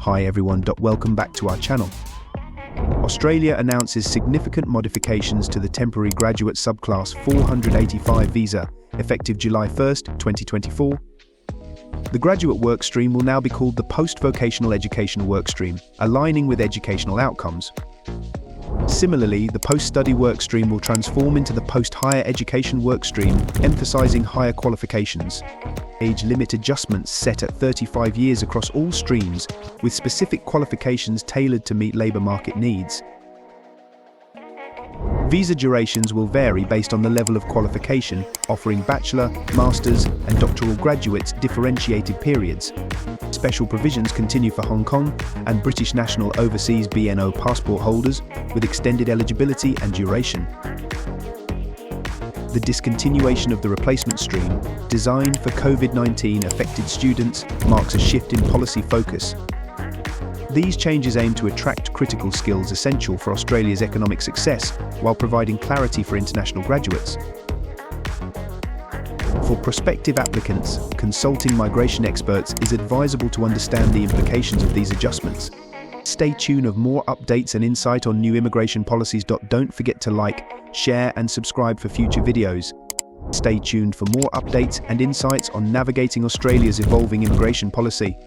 Hi everyone, welcome back to our channel. Australia announces significant modifications to the temporary graduate subclass 485 visa, effective July 1st, 2024. The graduate workstream will now be called the post-vocational education workstream, aligning with educational outcomes. Similarly, the post-study workstream will transform into the post-higher education workstream, emphasizing higher qualifications. Age limit adjustments set at 35 years across all streams, with specific qualifications tailored to meet labor market needs. Visa durations will vary based on the level of qualification, offering bachelor, master's, and doctoral graduates differentiated periods. Special provisions continue for Hong Kong and British national overseas BNO passport holders, with extended eligibility and duration. The discontinuation of the replacement stream, designed for COVID-19 affected students, marks a shift in policy focus. These changes aim to attract critical skills essential for Australia's economic success, while providing clarity for international graduates. For prospective applicants, consulting migration experts is advisable to understand the implications of these adjustments. Stay tuned for more updates and insight on new immigration policies. Don't forget to like, share and subscribe for future videos. Stay tuned for more updates and insights on navigating Australia's evolving immigration policy.